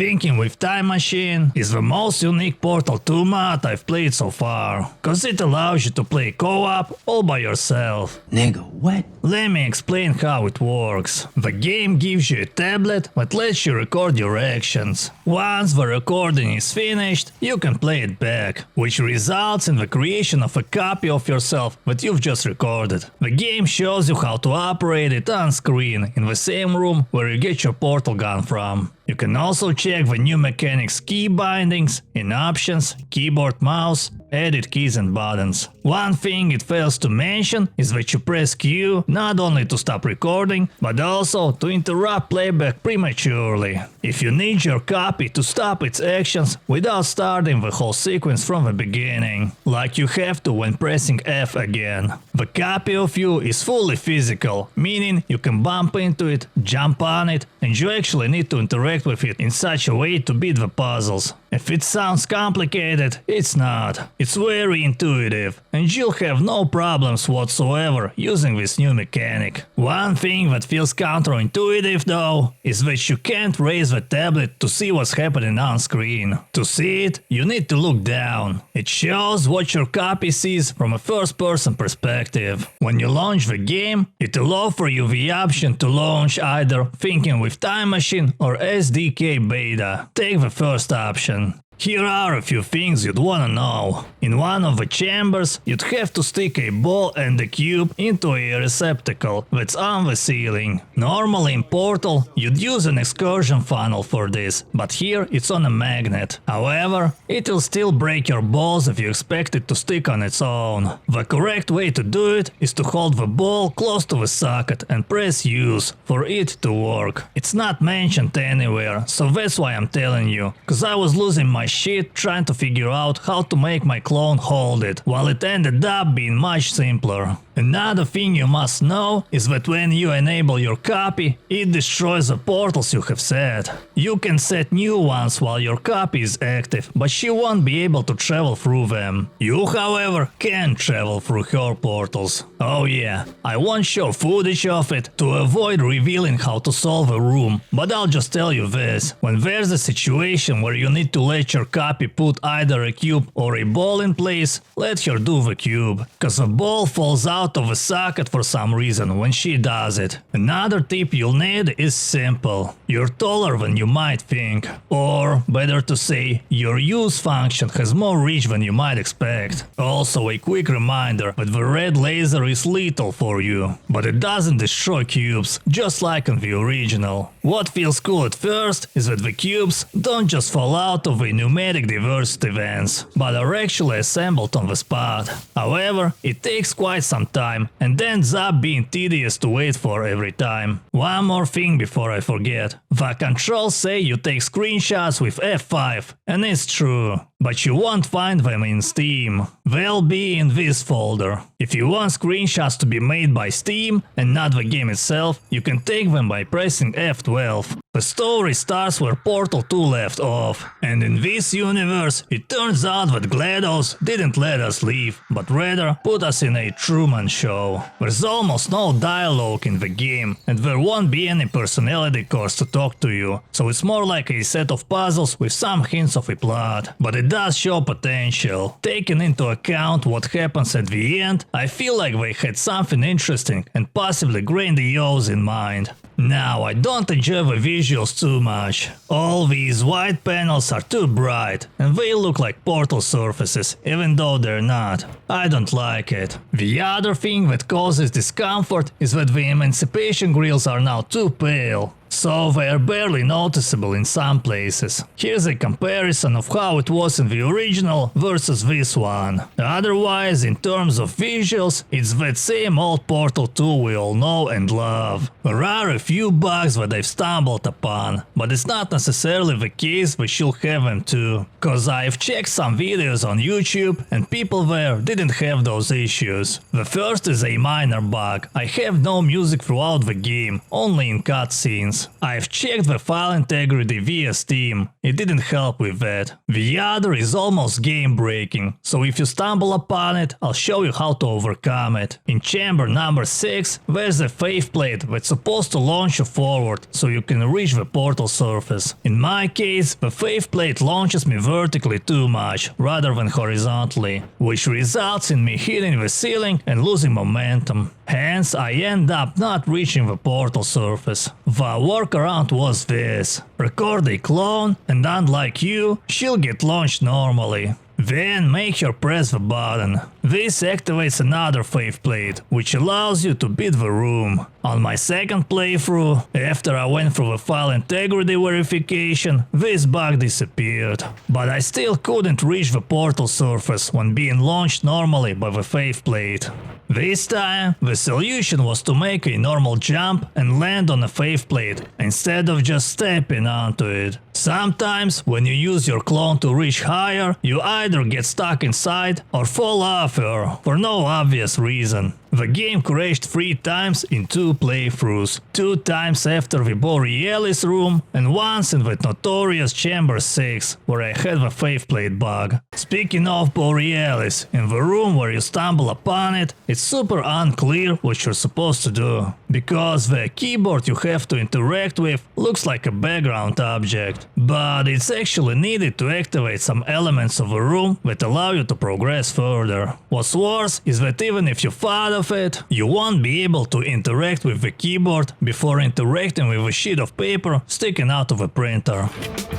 Thinking with Time Machine is the most unique Portal 2 mod I've played so far, cause it allows you to play co-op all by yourself. Nigga, what? Let me explain how it works. The game gives you a tablet that lets you record your actions. Once the recording is finished, you can play it back, which results in the creation of a copy of yourself that you've just recorded. The game shows you how to operate it on screen in the same room where you get your portal gun from. You can also check the new mechanics key bindings in options, keyboard, mouse, edit keys and buttons. One thing it fails to mention is that you press Q not only to stop recording, but also to interrupt playback prematurely, if you need your copy to stop its actions without starting the whole sequence from the beginning, like you have to when pressing F again. The copy of you is fully physical, meaning you can bump into it, jump on it, and you actually need to interact with it in such a way to beat the puzzles. If it sounds complicated, it's not. It's very intuitive, and you'll have no problems whatsoever using this new mechanic. One thing that feels counterintuitive though, is that you can't raise the tablet to see what's happening on screen. To see it, you need to look down. It shows what your copy sees from a first-person perspective. When you launch the game, it'll offer you the option to launch either Thinking with Time Machine or SDK Beta. Take the first option. Here are a few things you'd wanna know. In one of the chambers, you'd have to stick a ball and a cube into a receptacle that's on the ceiling. Normally in Portal, you'd use an excursion funnel for this, but here it's on a magnet. However, it'll still break your balls if you expect it to stick on its own. The correct way to do it is to hold the ball close to the socket and press use for it to work. It's not mentioned anywhere, so that's why I'm telling you, cause I was losing my shit trying to figure out how to make my clone hold it, while it ended up being much simpler. Another thing you must know is that when you enable your copy, it destroys the portals you have set. You can set new ones while your copy is active, but she won't be able to travel through them. You, however, can travel through her portals. Oh yeah, I won't show footage of it to avoid revealing how to solve a room, but I'll just tell you this: when there's a situation where you need to let your copy put either a cube or a ball in place, let her do the cube, cause the ball falls out of a socket for some reason when she does it. Another tip you'll need is simple: you're taller than you might think, or better to say, your use function has more reach than you might expect. Also a quick reminder that the red laser is lethal for you, but it doesn't destroy cubes, just like in the original. What feels cool at first is that the cubes don't just fall out of the pneumatic diversity vents, but are actually assembled on the spot. However, it takes quite some time and ends up being tedious to wait for every time. One more thing before I forget. The controls say you take screenshots with F5, and it's true, but you won't find them in Steam. They'll be in this folder. If you want screenshots to be made by Steam and not the game itself, you can take them by pressing F12. The story starts where Portal 2 left off, and in this universe, it turns out that GLaDOS didn't let us leave, but rather put us in a Truman Show. There's almost no dialogue in the game, and there won't be any personality cards to talk to you, so it's more like a set of puzzles with some hints of a plot. But it does show potential. Taking into account what happens at the end, I feel like they had something interesting and possibly grandiose in mind. Now, I don't enjoy the visuals too much. All these white panels are too bright, and they look like portal surfaces, even though they're not. I don't like it. The other thing that causes discomfort is that the emancipation grills are now too pale, so they are barely noticeable in some places. Here's a comparison of how it was in the original versus this one. Otherwise, in terms of visuals, it's that same old Portal 2 we all know and love. There are a few bugs that I've stumbled upon, but it's not necessarily the case that you'll have them too, cause I've checked some videos on YouTube and people there didn't have those issues. The first is a minor bug. I have no music throughout the game, only in cutscenes. games. I've checked the file integrity via Steam, it didn't help with that. The other is almost game breaking, so if you stumble upon it, I'll show you how to overcome it. In chamber number 6, there's a faith plate that's supposed to launch you forward, so you can reach the portal surface. In my case, the faith plate launches me vertically too much, rather than horizontally, which results in me hitting the ceiling and losing momentum. Hence, I end up not reaching the portal surface. The workaround was this: record a clone, and unlike you, she'll get launched normally. Then make her press the button. This activates another faith plate, which allows you to beat the room. On my second playthrough, after I went through the file integrity verification, this bug disappeared. But I still couldn't reach the portal surface when being launched normally by the faith plate. This time, the solution was to make a normal jump and land on a faith plate, instead of just stepping onto it. Sometimes, when you use your clone to reach higher, you either get stuck inside or fall off her, for no obvious reason. The game crashed 3 times in 2 playthroughs, 2 times after the BOREALIS room and once in the notorious Chamber 6, where I had the faith plate bug. Speaking of BOREALIS, in the room where you stumble upon it, it's super unclear what you're supposed to do, because the keyboard you have to interact with looks like a background object, but it's actually needed to activate some elements of the room that allow you to progress further. What's worse is that even if you thought of it, you won't be able to interact with the keyboard before interacting with a sheet of paper sticking out of a printer.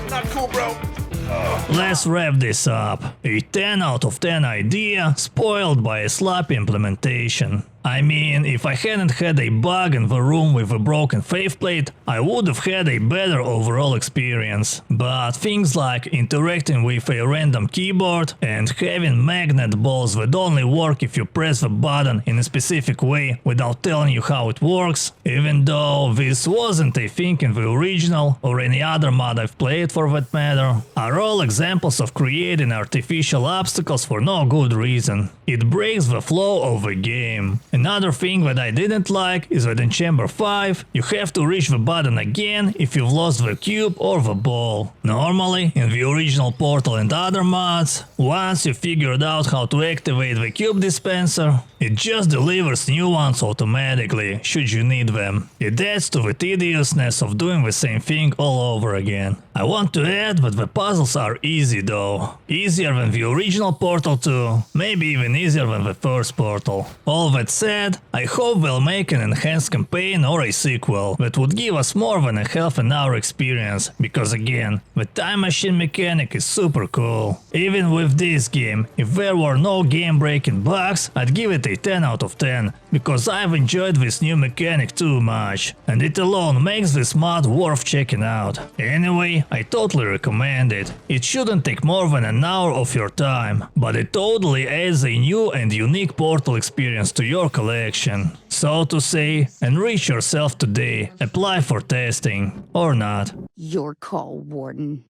Not cool, bro. Let's wrap this up. A 10 out of 10 idea spoiled by a sloppy implementation. I mean, if I hadn't had a bug in the room with a broken faith plate, I would have had a better overall experience. But things like interacting with a random keyboard and having magnet balls that only work if you press the button in a specific way without telling you how it works, even though this wasn't a thing in the original or any other mod I've played for that matter, are all examples of creating artificial obstacles for no good reason. It breaks the flow of the game. Another thing that I didn't like is that in Chamber 5, you have to reach the button again if you've lost the cube or the ball. Normally, in the original Portal and other mods, once you figured out how to activate the cube dispenser, it just delivers new ones automatically, should you need them. It adds to the tediousness of doing the same thing all over again. I want to add that the puzzles are easy though. Easier than the original Portal 2, maybe even easier than the first Portal. All that said, I hope they'll make an enhanced campaign or a sequel that would give us more than a half an hour experience, because again, the time machine mechanic is super cool. Even with this game, if there were no game breaking bugs, I'd give it a 10 out of 10, because I've enjoyed this new mechanic too much, and it alone makes this mod worth checking out. Anyway, I totally recommend it. It shouldn't take more than an hour of your time, but it totally adds a new and unique Portal experience to your collection. So to say, enrich yourself today, apply for testing, or not. Your call, Warden.